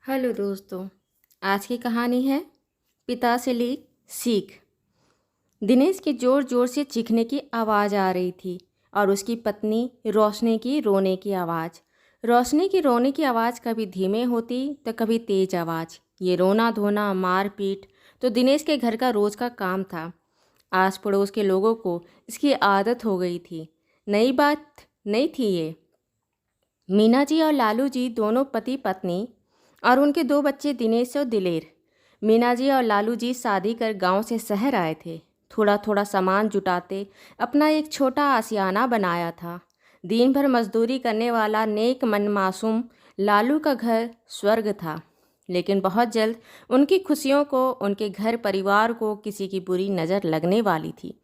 Hello दोस्तों। आज की कहानी है पिता से ली सीख। दिनेश की ज़ोर ज़ोर से चीखने की आवाज़ आ रही थी और उसकी पत्नी रोशनी की रोने की आवाज़। रोशनी की रोने की आवाज़ कभी धीमे होती तो कभी तेज़ आवाज़। ये रोना धोना मार पीट तो दिनेश के घर का रोज़ का काम था। आस पड़ोस के लोगों को इसकी आदत हो गई थी। नई बात नहीं थी ये। मीना जी और लालू जी दोनों पति पत्नी और उनके दो बच्चे दिनेश और दिलेर। मीना जी और लालू जी शादी कर गांव से शहर आए थे। थोड़ा थोड़ा सामान जुटाते अपना एक छोटा आशियाना बनाया था। दिन भर मजदूरी करने वाला नेक मन मासूम लालू का घर स्वर्ग था। लेकिन बहुत जल्द उनकी खुशियों को, उनके घर परिवार को किसी की बुरी नज़र लगने वाली थी।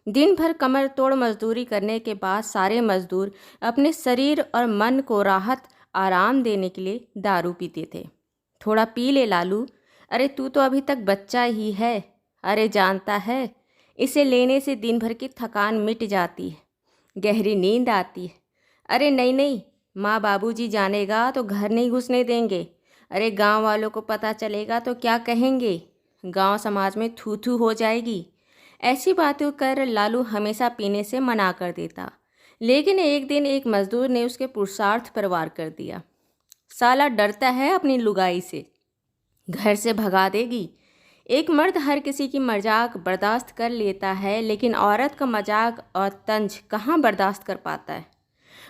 दिन भर कमर तोड़ मजदूरी करने के बाद सारे मजदूर अपने शरीर और मन को राहत आराम देने के लिए दारू पीते थे। थोड़ा पी ले लालू। अरे तू तो अभी तक बच्चा ही है। अरे जानता है, इसे लेने से दिन भर की थकान मिट जाती है, गहरी नींद आती है। अरे नहीं नहीं, माँ बाबूजी जानेगा तो घर नहीं घुसने देंगे। अरे गांव वालों को पता चलेगा तो क्या कहेंगे। गांव समाज में थू थू हो जाएगी। ऐसी बातें कर लालू हमेशा पीने से मना कर देता। लेकिन एक दिन एक मजदूर ने उसके पुरुषार्थ पर वार कर दिया। साला डरता है अपनी लुगाई से, घर से भगा देगी। एक मर्द हर किसी की मजाक बर्दाश्त कर लेता है, लेकिन औरत का मजाक और तंज कहाँ बर्दाश्त कर पाता है।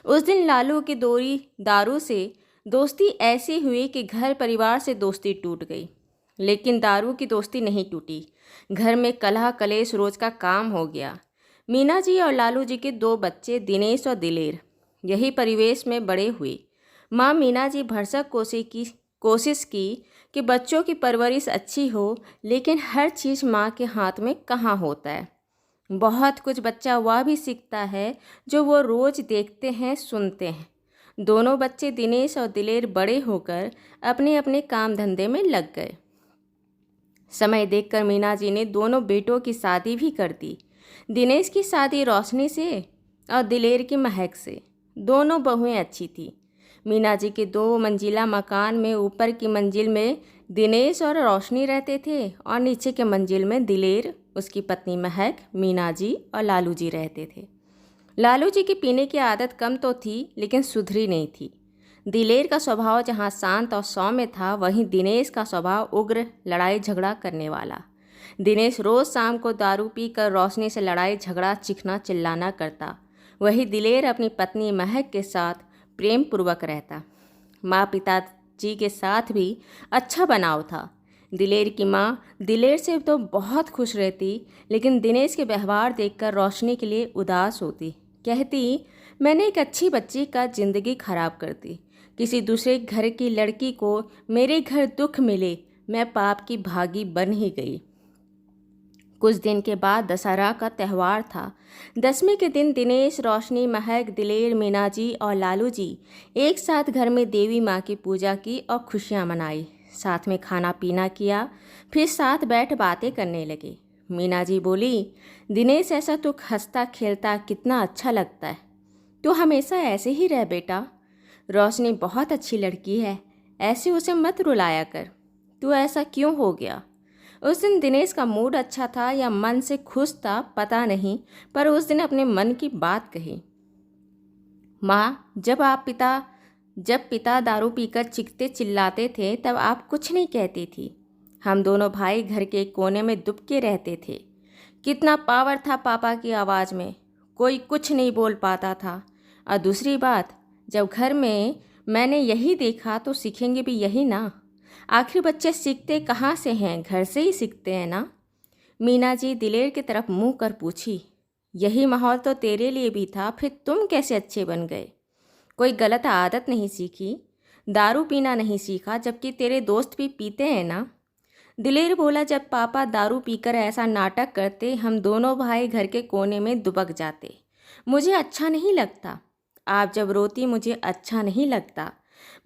उस दिन लालू की दारू से दोस्ती ऐसी हुई कि घर परिवार से दोस्ती टूट गई। लेकिन दारू की दोस्ती नहीं टूटी। घर में कलह कलेश रोज का काम हो गया। मीना जी और लालू जी के दो बच्चे दिनेश और दिलेर यही परिवेश में बड़े हुए। माँ मीना जी भरसक कोशिश की कि बच्चों की परवरिश अच्छी हो, लेकिन हर चीज़ माँ के हाथ में कहाँ होता है। बहुत कुछ बच्चा वह भी सीखता है जो वो रोज़ देखते हैं सुनते हैं। दोनों बच्चे दिनेश और दिलेर बड़े होकर अपने अपने काम धंधे में लग गए। समय देखकर मीना जी ने दोनों बेटों की शादी भी कर दी। दिनेश की शादी रोशनी से और दिलेर की महक से। दोनों बहुएं अच्छी थी। मीना जी के दो मंजिला मकान में ऊपर की मंजिल में दिनेश और रोशनी रहते थे और नीचे के मंजिल में दिलेर, उसकी पत्नी महक, मीना जी और लालू जी रहते थे। लालू जी की पीने की आदत कम तो थी, लेकिन सुधरी नहीं थी। दिलेर का स्वभाव जहाँ शांत और सौम्य था, वहीं दिनेश का स्वभाव उग्र, लड़ाई झगड़ा करने वाला। दिनेश रोज शाम को दारू पीकर रोशनी से लड़ाई झगड़ा चिखना चिल्लाना करता। वही दिलेर अपनी पत्नी महक के साथ प्रेम पूर्वक रहता। माँ पिताजी के साथ भी अच्छा बनाव था। दिलेर की माँ दिलेर से तो बहुत खुश रहती, लेकिन दिनेश के व्यवहार देखकर रोशनी के लिए उदास होती। कहती, मैंने एक अच्छी बच्ची का जिंदगी खराब कर दी। किसी दूसरे घर की लड़की को मेरे घर दुख मिले, मैं पाप की भागी बन ही गई। कुछ दिन के बाद दशहरा का त्यौहार था। दसवीं के दिन दिनेश, रोशनी, महक, दिलेर, मीना जी और लालू जी एक साथ घर में देवी माँ की पूजा की और खुशियाँ मनाई। साथ में खाना पीना किया, फिर साथ बैठ बातें करने लगे। मीना जी बोली, दिनेश ऐसा तो हंसता खेलता कितना अच्छा लगता है। तू हमेशा ऐसे ही रह बेटा। रोशनी बहुत अच्छी लड़की है, ऐसे उसे मत रुलाया कर। तू ऐसा क्यों हो गया? उस दिन दिनेश का मूड अच्छा था या मन से खुश था पता नहीं, पर उस दिन अपने मन की बात कही। माँ, जब पिता दारू पीकर चीखते चिल्लाते थे तब आप कुछ नहीं कहती थी। हम दोनों भाई घर के कोने में दुबके रहते थे। कितना पावर था पापा की आवाज़ में, कोई कुछ नहीं बोल पाता था। और दूसरी बात, जब घर में मैंने यही देखा तो सीखेंगे भी यही ना। आखिर बच्चे सीखते कहाँ से हैं? घर से ही सीखते हैं ना। मीना जी दिलेर की तरफ मुंह कर पूछी, यही माहौल तो तेरे लिए भी था, फिर तुम कैसे अच्छे बन गए? कोई गलत आदत नहीं सीखी, दारू पीना नहीं सीखा, जबकि तेरे दोस्त भी पीते हैं ना। दिलेर बोला, जब पापा दारू पीकर ऐसा नाटक करते हम दोनों भाई घर के कोने में दुबक जाते। मुझे अच्छा नहीं लगता। आप जब रोती मुझे अच्छा नहीं लगता।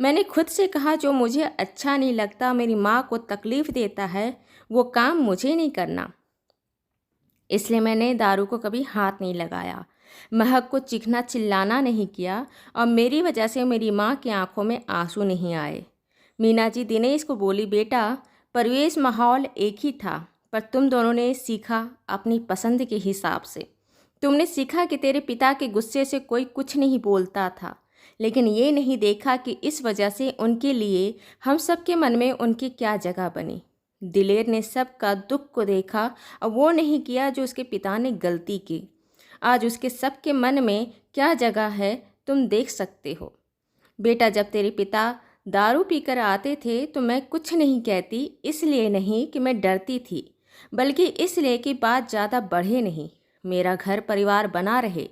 मैंने खुद से कहा, जो मुझे अच्छा नहीं लगता, मेरी माँ को तकलीफ़ देता है, वो काम मुझे नहीं करना। इसलिए मैंने दारू को कभी हाथ नहीं लगाया, महक को चीखना चिल्लाना नहीं किया, और मेरी वजह से मेरी माँ की आंखों में आंसू नहीं आए। मीना जी दिनेश को बोली, बेटा परिवेश माहौल एक ही था, पर तुम दोनों ने सीखा अपनी पसंद के हिसाब से। तुमने सीखा कि तेरे पिता के गुस्से से कोई कुछ नहीं बोलता था, लेकिन ये नहीं देखा कि इस वजह से उनके लिए हम सबके मन में उनकी क्या जगह बनी। दिलेर ने सबका दुख को देखा और वो नहीं किया जो उसके पिता ने गलती की। आज उसके सबके मन में क्या जगह है तुम देख सकते हो। बेटा जब तेरे पिता दारू पीकर आते थे तो मैं कुछ नहीं कहती, इसलिए नहीं कि मैं डरती थी, बल्कि इसलिए कि बात ज़्यादा बढ़े नहीं, मेरा घर परिवार बना रहे।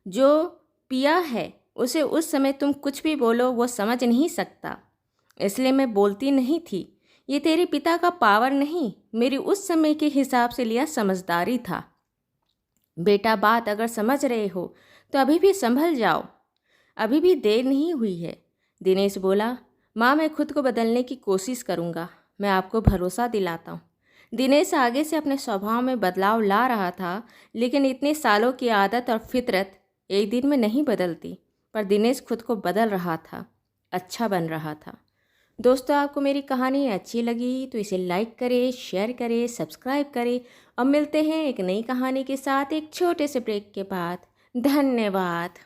जो पिया है उसे उस समय तुम कुछ भी बोलो वो समझ नहीं सकता, इसलिए मैं बोलती नहीं थी। ये तेरे पिता का पावर नहीं, मेरी उस समय के हिसाब से लिया समझदारी था। बेटा बात अगर समझ रहे हो तो अभी भी संभल जाओ, अभी भी देर नहीं हुई है। दिनेश बोला, माँ मैं खुद को बदलने की कोशिश करूँगा, मैं आपको भरोसा दिलाता हूँ। दिनेश आगे से अपने स्वभाव में बदलाव ला रहा था, लेकिन इतने सालों की आदत और फितरत एक दिन में नहीं बदलती। पर दिनेश खुद को बदल रहा था, अच्छा बन रहा था। दोस्तों आपको मेरी कहानी अच्छी लगी तो इसे लाइक करें, शेयर करें, सब्सक्राइब करें और मिलते हैं एक नई कहानी के साथ एक छोटे से ब्रेक के बाद। धन्यवाद।